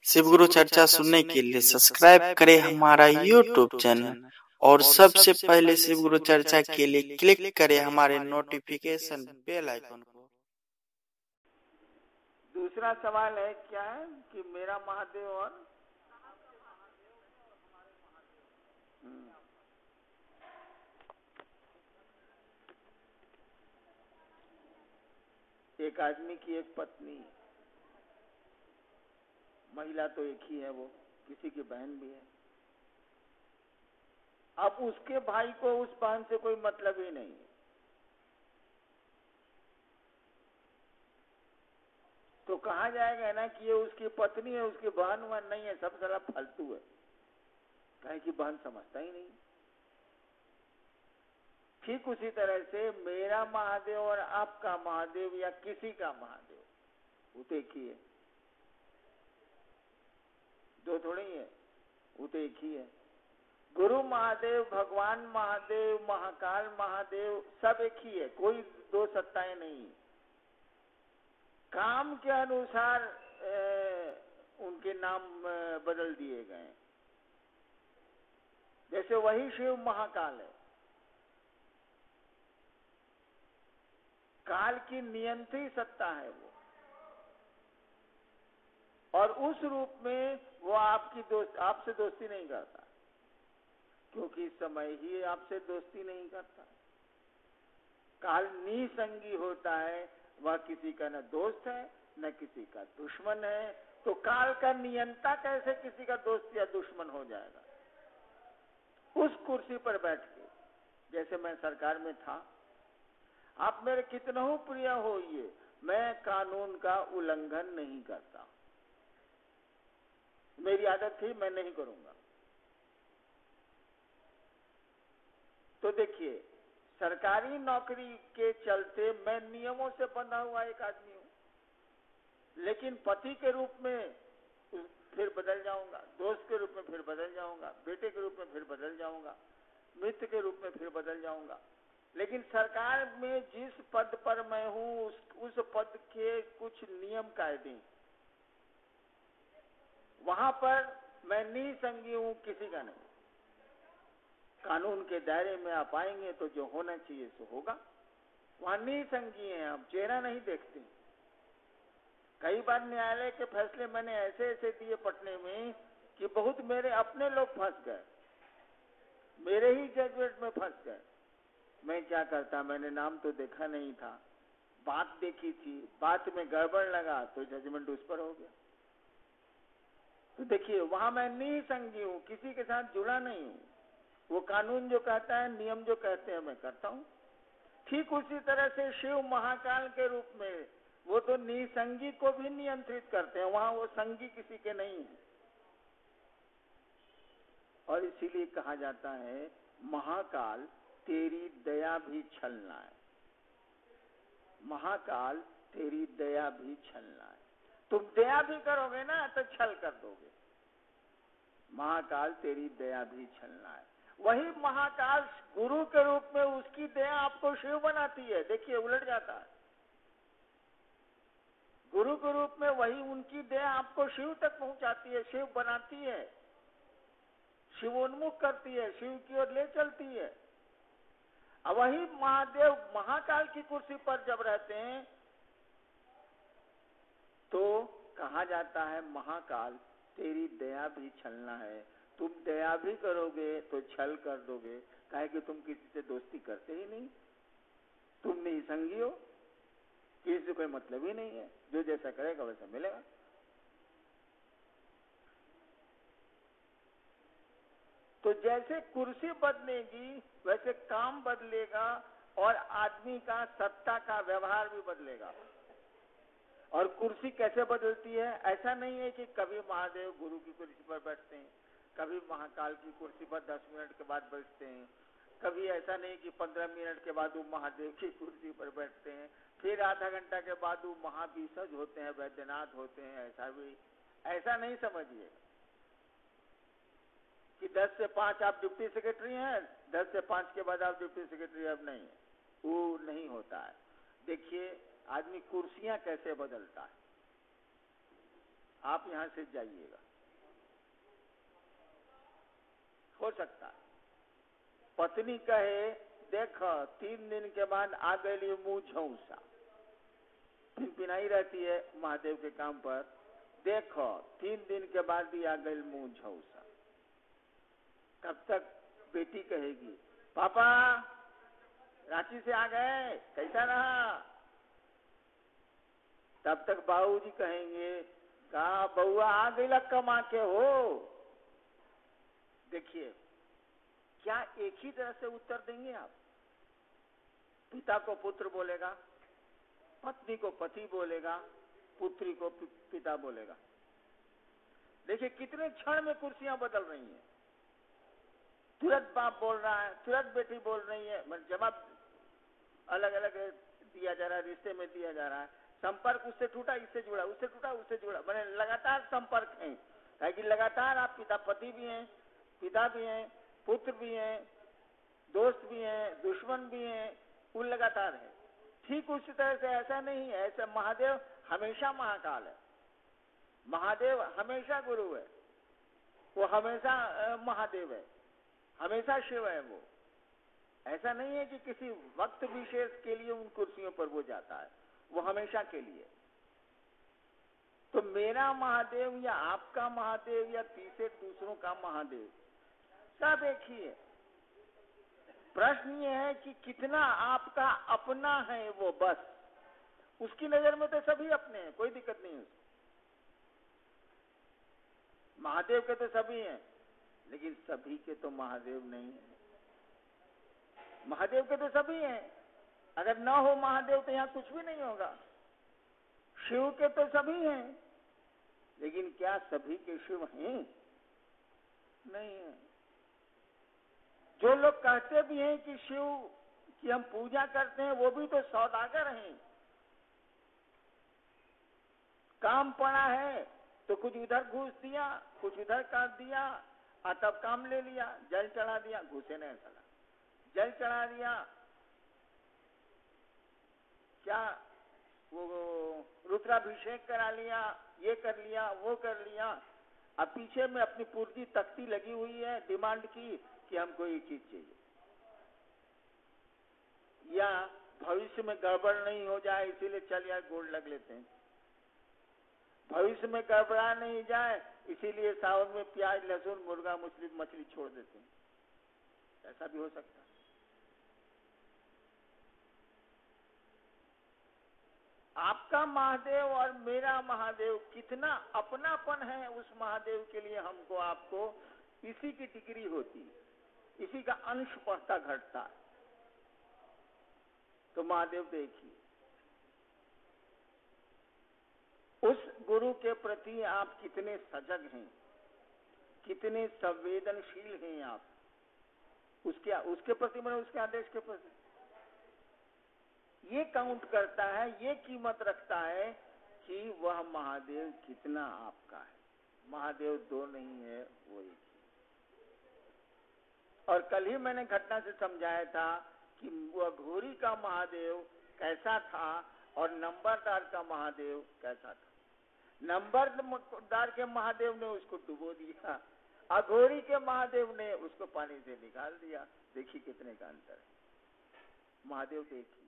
शिव गुरु चर्चा सुनने के लिए सब्सक्राइब करें हमारा यूट्यूब चैनल और सबसे पहले शिव गुरु चर्चा के लिए क्लिक करें हमारे नोटिफिकेशन बेल आइकन को। दूसरा सवाल है क्या है कि मेरा महादेव और एक आदमी की एक पत्नी, महिला तो एक ही है, वो किसी की बहन भी है। अब उसके भाई को उस बहन से कोई मतलब ही नहीं है, तो कहा जाएगा ना कि ये उसकी पत्नी है, उसकी बहन वहन नहीं है, सब सारा फालतू है, कहे कि बहन समझता ही नहीं। ठीक उसी तरह से मेरा महादेव और आपका महादेव या किसी का महादेव वो तो एक ही है, दो थोड़ी है, वो तो एक ही है। गुरु महादेव, भगवान महादेव, महाकाल महादेव सब एक ही है, कोई दो सत्ताएं नहीं। काम के अनुसार उनके नाम बदल दिए गए। जैसे वही शिव महाकाल है, काल की नियंत्री सत्ता है वो, और उस रूप में वो आपसे दोस्ती नहीं करता, क्योंकि इस समय ही आपसे दोस्ती नहीं करता। काल निसंगी होता है, वह किसी का न दोस्त है न किसी का दुश्मन है, तो काल का नियंता कैसे किसी का दोस्त या दुश्मन हो जाएगा। उस कुर्सी पर बैठ के, जैसे मैं सरकार में था, आप मेरे कितना हो प्रिय होइए, मैं कानून का उल्लंघन नहीं करता, मेरी आदत थी, मैं नहीं करूंगा। तो देखिए, सरकारी नौकरी के चलते मैं नियमों से बंधा हुआ एक आदमी हूं, लेकिन पति के रूप में फिर बदल जाऊंगा, दोस्त के रूप में फिर बदल जाऊंगा, बेटे के रूप में फिर बदल जाऊंगा, मित्र के रूप में फिर बदल जाऊंगा। लेकिन सरकार में जिस पद पर मैं हूं उस पद के कुछ नियम कायदे, वहां पर मैं निसंगी हूं, किसी का नहीं। कानून के दायरे में आप आएंगे तो जो होना चाहिए सो होगा। वहां निसंगी हैं, आप चेहरा नहीं देखते। कई बार न्यायालय के फैसले मैंने ऐसे ऐसे दिए पटने में कि बहुत मेरे अपने लोग फंस गए, मेरे ही जजमेंट में फंस गए। मैं क्या करता, मैंने नाम तो देखा नहीं था, बात देखी थी, बात में गड़बड़ लगा तो जजमेंट उस पर हो गया। तो देखिए, वहां मैं निसंगी हूं, किसी के साथ जुड़ा नहीं हूं। वो कानून जो कहता है, नियम जो कहते हैं, मैं करता हूं। ठीक उसी तरह से शिव महाकाल के रूप में वो तो निसंगी को भी नियंत्रित करते हैं, वहां वो संगी किसी के नहीं है। और इसीलिए कहा जाता है, महाकाल तेरी दया भी छलना है। महाकाल तेरी दया भी छलना है। तुम दया भी करोगे ना तो छल कर दोगे। महाकाल तेरी दया भी छलना है। वही महाकाल गुरु के रूप में उसकी दया आपको शिव बनाती है। देखिए, उलट जाता है। गुरु के रूप में वही उनकी दया आपको शिव तक पहुंचाती है, शिव बनाती है, शिवोन्मुख करती है, शिव की ओर ले चलती है। अब वही महादेव महाकाल की कुर्सी पर जब रहते हैं तो कहा जाता है, महाकाल तेरी दया भी छलना है। तुम दया भी करोगे तो छल कर दोगे, काहे कि तुम किसी से दोस्ती करते ही नहीं, तुम निसंगी हो, किसी से कोई मतलब ही नहीं है, जो जैसा करेगा वैसा मिलेगा। तो जैसे कुर्सी बदलेगी वैसे काम बदलेगा और आदमी का सत्ता का व्यवहार भी बदलेगा। और कुर्सी कैसे बदलती है, ऐसा नहीं है कि कभी महादेव गुरु की कुर्सी पर बैठते हैं, कभी महाकाल की कुर्सी पर 10 मिनट के बाद बैठते हैं, कभी ऐसा नहीं कि 15 मिनट के बाद वो महादेव की कुर्सी पर बैठते हैं, फिर आधा घंटा के बाद वो महाबीसज होते हैं, वैद्यनाथ होते हैं। ऐसा नहीं समझिए कि 10 से 5 आप डिप्टी सेक्रेटरी हैं, 10 से 5 के बाद आप डिप्टी सेक्रेटरी अब नहीं है, वो नहीं होता है। देखिए, आदमी कुर्सियां कैसे बदलता है। आप यहां से जाइएगा, हो सकता है। पत्नी कहे देख 3 दिन के बाद आ गई मुंह झौसा, पिनाई रहती है महादेव के काम पर, देखो 3 दिन के बाद भी आ गई मुंह झौसा। कब तक बेटी कहेगी पापा रांची से आ गए, कैसा रहा? तब तक बाबूजी कहेंगे कहा बउआ आ गई कमा के हो। देखिए क्या एक ही तरह से उत्तर देंगे आप? पिता को पुत्र बोलेगा, पत्नी को पति बोलेगा, पुत्री को पिता बोलेगा। देखिए कितने क्षण में कुर्सियां बदल रही हैं। तुरंत बाप बोल रहा है, तुरंत बेटी बोल रही है, मतलब जवाब अलग अलग दिया जा रहा है, रिश्ते में दिया जा रहा है। संपर्क उससे टूटा इससे जुड़ा, उससे टूटा उससे जुड़ा, मैंने लगातार संपर्क है। ताकि लगातार आप पिता पति भी हैं, पिता भी हैं, पुत्र भी हैं, दोस्त भी हैं, दुश्मन भी हैं, वो लगातार है। ठीक उसी तरह से ऐसा नहीं है, ऐसा महादेव हमेशा महाकाल है, महादेव हमेशा गुरु है, वो हमेशा महादेव है, हमेशा शिव है। वो ऐसा नहीं है कि किसी वक्त विशेष के लिए उन कुर्सियों पर वो जाता है, वो हमेशा के लिए। तो मेरा महादेव या आपका महादेव या तीसरे दूसरों का महादेव सब एक ही है। प्रश्न ये है कि कितना आपका अपना है वो, बस। उसकी नजर में तो सभी अपने हैं, कोई दिक्कत नहीं है। महादेव के तो सभी हैं, लेकिन सभी के तो महादेव नहीं है। महादेव के तो सभी हैं, अगर ना हो महादेव तो यहाँ कुछ भी नहीं होगा। शिव के तो सभी हैं, लेकिन क्या सभी के शिव हैं? नहीं है। जो लोग कहते भी हैं कि शिव की हम पूजा करते हैं, वो भी तो सौदागर हैं। काम पड़ा है तो कुछ उधर घूस दिया, कुछ उधर काट दिया, और तब काम ले लिया। जल चढ़ा दिया, घुसे नहीं चला, जल चढ़ा दिया, क्या वो रुद्राभिषेक करा लिया, ये कर लिया, वो कर लिया। अब पीछे में अपनी पूर्ति तख्ती लगी हुई है डिमांड की कि हमको ये चीज चाहिए, या भविष्य में गड़बड़ नहीं हो जाए इसीलिए चल यार गोल्ड लग लेते हैं, भविष्य में गड़बड़ा नहीं जाए इसीलिए सावन में प्याज लहसुन मुर्गा मछली छोड़ देते हैं। ऐसा भी हो सकता है। आपका महादेव और मेरा महादेव कितना अपनापन है, उस महादेव के लिए हमको आपको इसी की डिग्री होती, इसी का अंश बढ़ता घटता है। तो महादेव देखिए, उस गुरु के प्रति आप कितने सजग हैं, कितने संवेदनशील हैं आप उसके प्रति, मैंने उसके आदेश के प्रति। ये काउंट करता है, ये कीमत रखता है कि वह महादेव कितना आपका है। महादेव दो नहीं है, वो एक ही। और कल ही मैंने घटना से समझाया था कि वह घोरी का महादेव कैसा था और नंबरदार का महादेव कैसा था। नंबरदार के महादेव ने उसको डुबो दिया, अघोरी के महादेव ने उसको पानी से निकाल दिया। देखिए कितने का अंतर है। महादेव देखिए